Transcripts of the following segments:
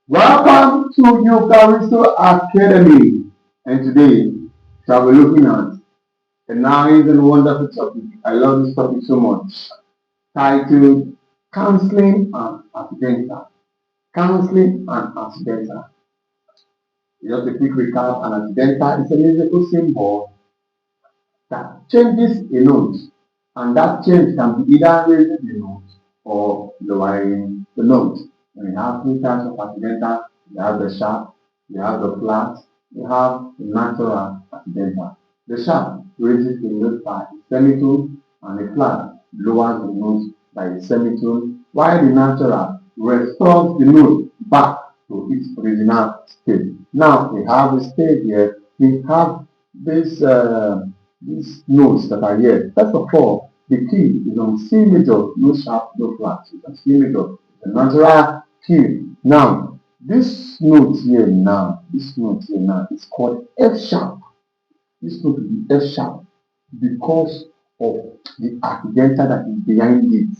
Welcome to Eucharisto Academy, and today shall be looking at a nice and wonderful topic. I love this topic so much, titled Counseling and Accidental. Counseling and Accidental. Just a quick recap: an accidental is a musical symbol that changes a note, and that change can be either raising the note or lowering the note. And we have three types of accidental. You have the sharp, you have the flat, you have the natural accidental. The sharp raises the note by a semitone, and the flat lowers the note by a semitone, while the natural restores the note back to its original state. Now we have the state here. We have this these notes that are here. First of all, the key is on C major, no sharp, no flat. It's on C major, the natural key. Now, this note here now is called F sharp. This note will be F sharp because of the accidental that is behind it.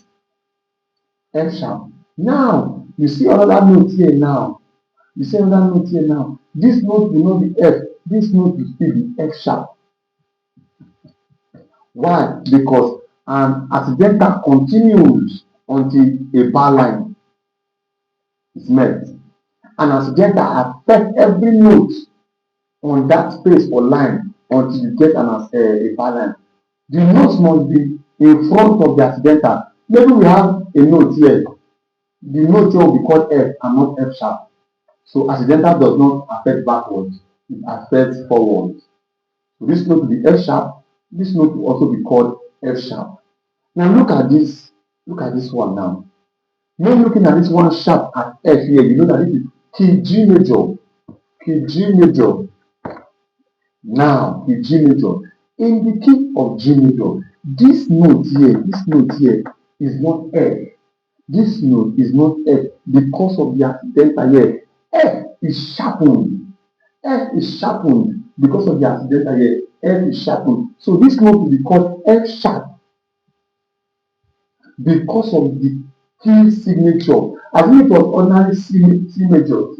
F sharp. Now, you see another note here now. You see another note here now. This note will not be F. This note will still be F sharp. Why? Because an accidental continues until a bar line is met. An accidental affects every note on that space or line until you get a bar line. The notes must be in front of the accidental. Maybe we have a note here. The note here will be called F and not F sharp. So accidental does not affect backwards, it affects forwards. So this note will be F sharp. This note will also be called F sharp. Now look at this one now. When looking at this one sharp at F here, you know that this is key G major. Key G major. Now, key G major. In the key of G major, this note here is not F. This note is not F because of the accidental here. F is sharpened. F is sharpened because of the accidental here. F is sharpened. So this note will be called F sharp because of the key signature. As if it was ordinary C major,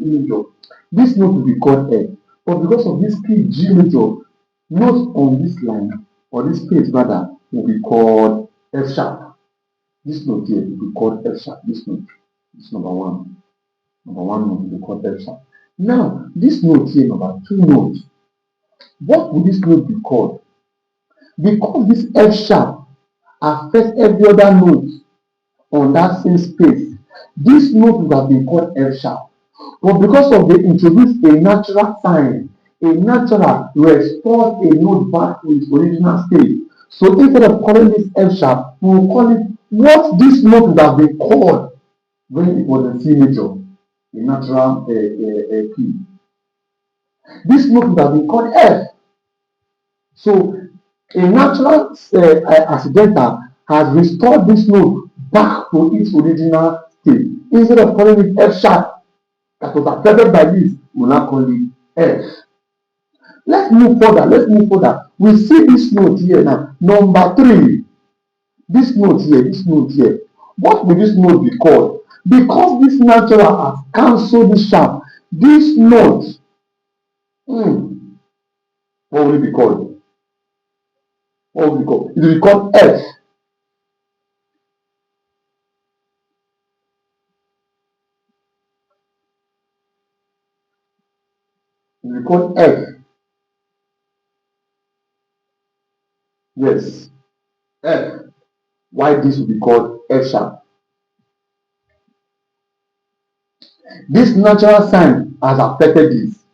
this note will be called F. But because of this key G major, notes on this line, or this space rather, will be called F sharp. This note here will be called F sharp. This note, this number one. Number one note will be called F sharp. Now, this note here, number two note, what would this note be called? Because this F sharp affects every other note on that same space, this note would have been called F sharp. But because of they introduced a natural sign, a natural restores a note back to its original state. So instead of calling this F sharp, we will call it what this note would have been called when it was a C major, a natural key. This note would have been called F. So a natural accidental has restored this note back to its original state. Instead of calling it F sharp that was affected by this, we will now call it F. Let's move further. We see this note here now. Number 3. This note here. What will this note be called? Because this natural has cancelled this sharp, this note, what will it be called? What will it be called? It will be called F. It will be called F. Yes, F. Why this will be called F sharp? This natural sign has affected this.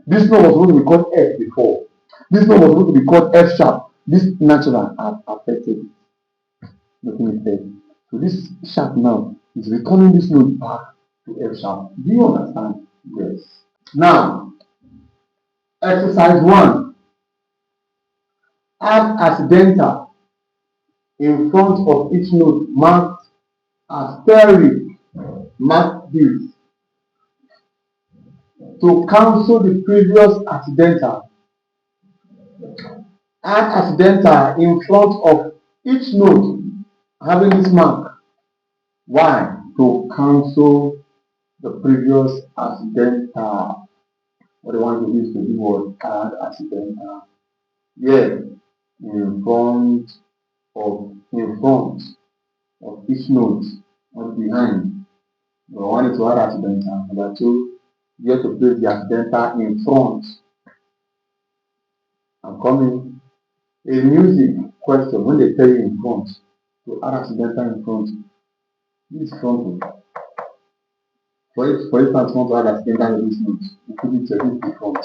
This note was supposed to be called F before. This note was supposed to be called F sharp. This natural has affected it. Making it F. So this sharp now is returning this note back to F sharp. Do you understand? Yes. Now, exercise 1. Add accidental in front of each note marked asterisk. Mark this to cancel the previous accidental. Add accidental in front of each note having this mark. Why? To cancel the previous accidental. What I want to do is to do what add accidental. Yeah, in front in front of each note, not behind. We want it to add accidental. Number two, you have to place the accidental in front. I'm coming. A music question, when they tell you in front, to add accidental in front, this front. For instance, want to add accidental in this note, you put it here, this is front.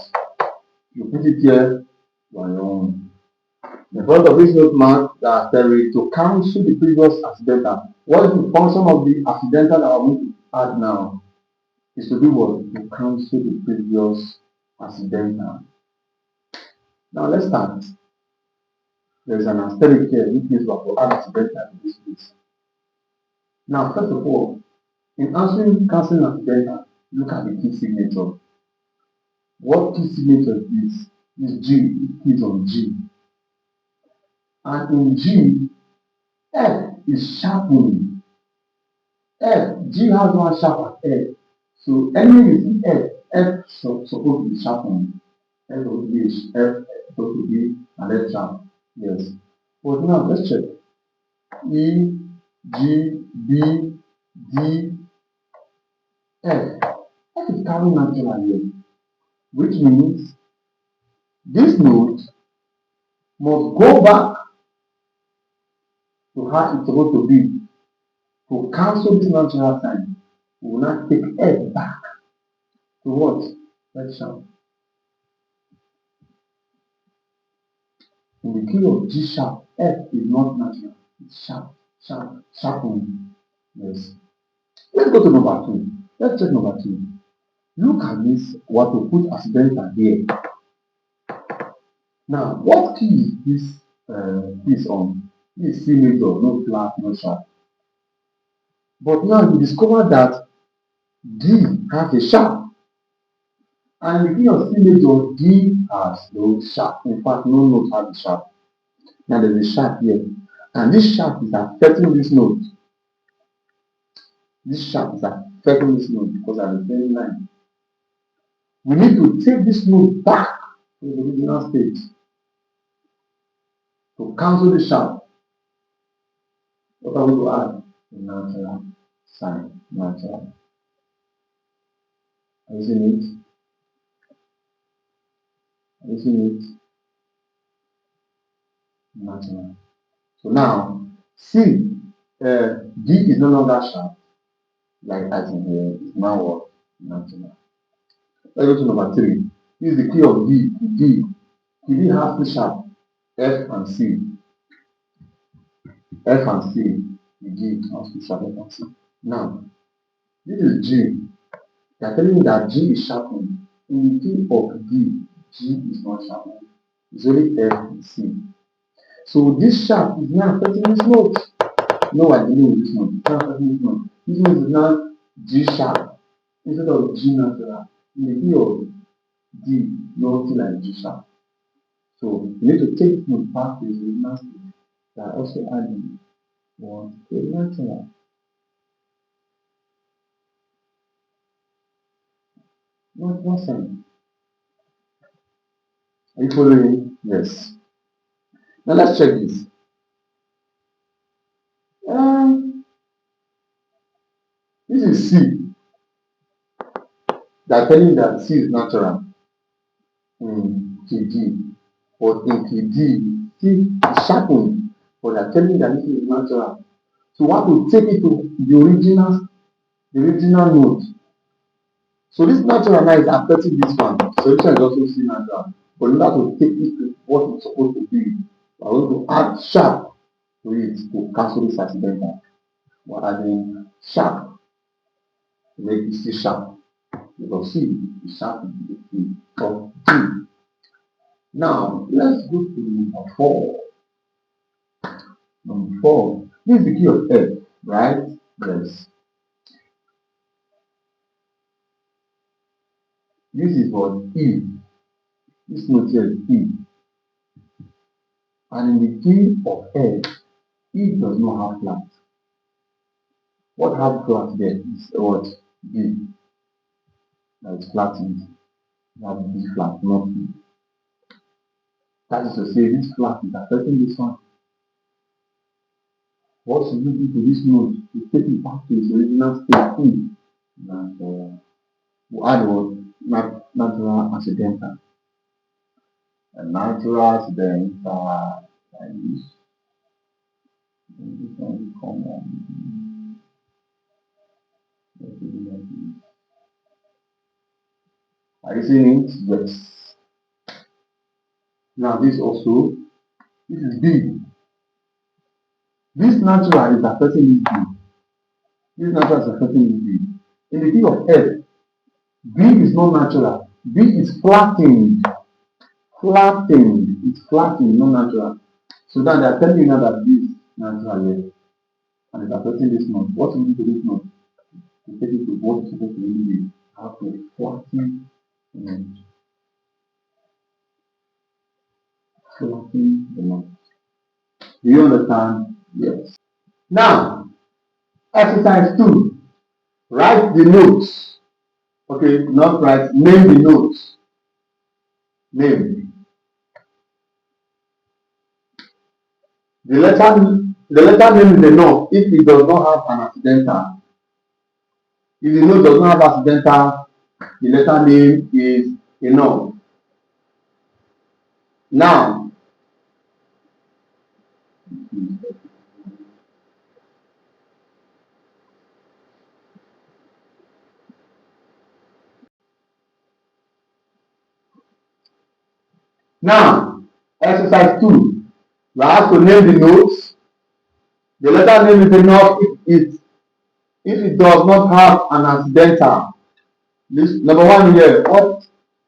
You put it here, you are your own. The front of this note mark that there to cancel the previous accidental. What is the function of the accidental that I want to add now? Is to do what? To cancel the previous accidental. Now let's start. There is an asterisk here which means we have to add accidental in this place. Now, first of all, in answering canceling accidental, look at the key signature. What key signature is this? Is G. It is on G. And in G, F is sharpening. G has one sharp at F. So any is F supposed to be sharpened. F supposed to be an F sharp. Yes. But now let's check. E, G, B, D, F. F is carrying natural here, which means this note must go back to how it's supposed to be. To cancel this natural sign, we will not take F back to what? F sharp. In the key of G sharp, F is not natural. It's sharp, sharpened. Yes. Let's go to number two. Let's check number two. Look at this, what we put accidental here. Now, what key is this on? This is C major, no flat, no sharp. But now you discover that D has a sharp. And in the key of C major, D has no sharp. In fact, no note has a sharp. Now there's a sharp here. And this sharp is affecting this note. This sharp is affecting this note because at the same line. We need to take this note back to the original state to cancel the sharp. What are we to add? A natural sign. Natural. Are you seeing it? Are you seeing it? Natural. So now, see, D is no longer sharp, like as in here, it's now what? Natural. Let's go to number three. This is the key of D. D. D has two sharp, F and C. F and C. The D has two sharp, F and C. Now, this is G. They are telling me that G is sharpened. In the key of D, G is not sharpened. It's only F and C. So this sharp is now affecting this note. No, I didn't with this note. It's not affecting this note. This note is now G sharp instead of G natural. In the key of D, nothing like G sharp. So you need to take this note back to its original state. They are also adding one to natural. Not sign. Are you following? Yes. Now let's check this. This is C. They are telling that C is natural in KD, but in KD, C is sharpened, but they are telling that this is natural. So we have to take it to the original note. So this natural now is affecting this one. So this one is also C natural. But in order to take it to what it's supposed to be, we are going to add sharp to it to cancel this accidental. We're adding sharp to make it C sharp. Because C is sharp in the key of D. Now, let's go to number four. Number four. This is the key of F, right? Yes. This is what E. This note here is E. And in the key of F, E does not have flat. What has flat there is what? B. that is flattened. That is this flat, not B. That is to say, this flat is affecting this one. What should we do to this node to take it back to its original state? And we add what? Natural accidental. A natural accidental like this. This one will come on. Are you seeing it? Yes. Now this also, this is B. This natural is affecting this B. This natural is affecting this B. In the case of F, B is not natural. B is flattened. Flattened. It's flattened, not natural. So now they are telling you now that this is natural here. And it's affecting this node. What will we do to this node? To take it to what is supposed to really be. How to flatten the node. Flatten the node. Do you understand? Yes. Now, exercise 2. Write the notes. Okay, not write, name the notes. Name. The letter name is enough if it does not have an accidental. If the note does not have accidental, the letter name is enough. Now, exercise 2. You have to name the notes. The letter name is enough if it does not have an accidental. This number 1 here. What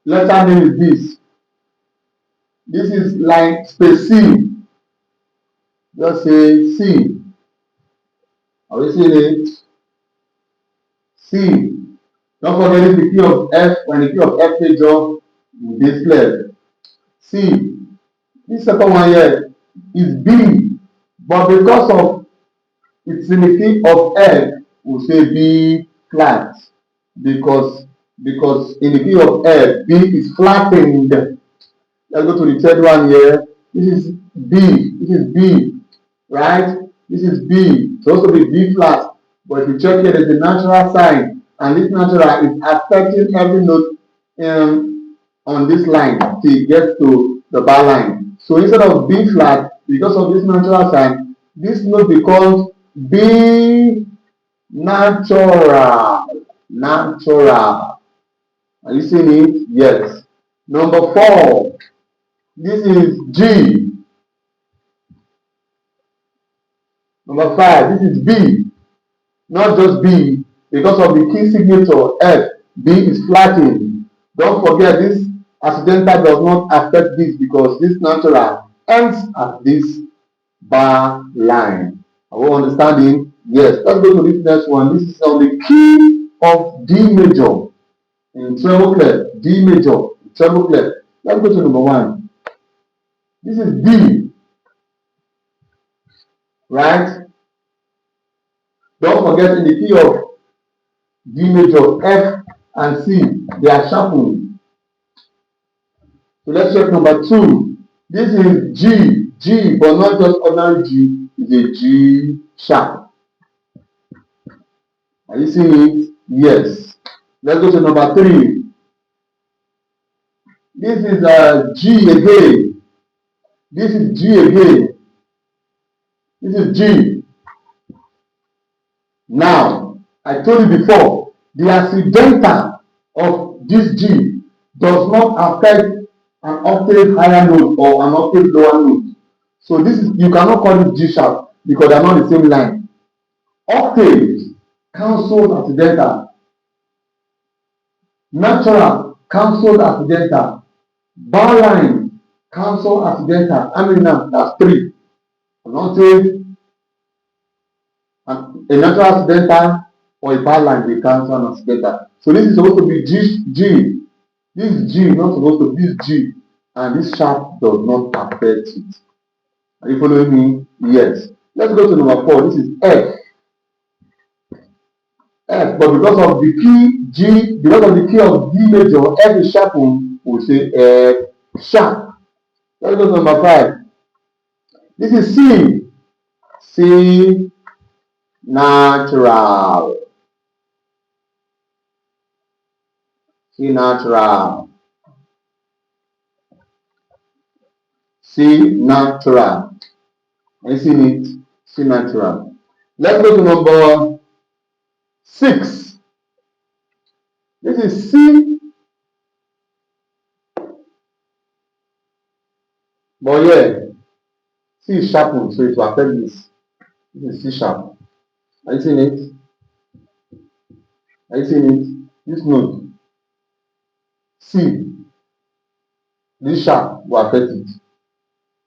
letter name is this? This is like space C. Just say C. Are we seeing it? C. Don't forget the key of F. When the key of F page up, you display. C. This second one here is B. But because of it's in the key of F, we'll say B flat. Because in the key of F, B is flattened. Let's go to the third one here. This is B. This is B. Right? This is B. It's supposed to be B flat. But if you check here, there's a natural sign. And this natural is affecting every note on this line till it gets to the bar line. So instead of B flat, because of this natural sign, this note becomes B natural. Natural. Are you seeing it? Yes. Number 4. This is G. Number 5. This is B. Not just B. Because of the key signature F, B is flattened. Don't forget this accidental does not affect this because this natural ends at this bar line. Are we understanding? Yes. Let's go to this next one. This is on the key of D major in treble clef. D major in treble clef. Let's go to number 1. This is B. Right? Don't forget in the key of D major, F and C, they are sharpened. So let's check number 2. This is G. G, but not just ordinary G, it's a G sharp. Are you seeing it? Yes. Let's go to number 3. This is G again. This is G again. This is G. Now, I told you before, the accidental of this G does not affect an octave higher note or an octave lower note. So this is, you cannot call it G sharp because they are not the same line. Octaves cancel accidental. Natural cancel accidental. Bar line cancel accidental. I mean now that's 3. An octave, a natural accidental or a bar line they cancel an accidental. So this is supposed to be G. This is G, not supposed to be G. And this sharp does not affect it. Are you following me? Yes. Let's go to number 4. This is F. F, but because of the key G, because of the key of D major, F is sharpened, we'll say F sharp. Let's go to number 5. This is C. C natural. C natural. C natural. I see it. C natural. Let's go to number 6. This is C, but yeah, C is sharpened, so it will affect this. This is C sharp. Are you seeing it? Are you seeing it? This note, C, this sharp will affect it.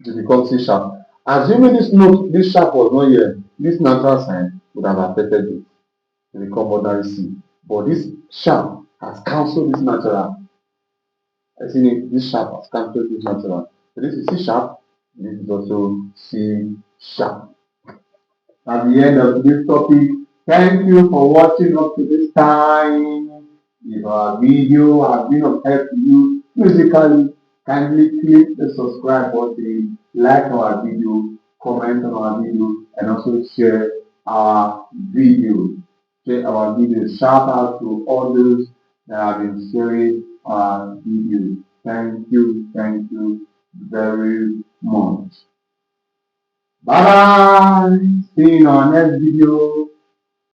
It will become C sharp. Assuming this note, this sharp was not here, this natural sign would have affected it to become ordinary C. But this sharp has cancelled this natural. I see it, this sharp has cancelled this natural. So this is C sharp, this is also C sharp. At the end of this topic, thank you for watching up to this time. If our video has been of help to you musically, kindly click the subscribe button, like our video, comment on our video, and also share our video. Share our video. Shout out to all those that have been sharing our video. Thank you very much. Bye bye. See you in our next video.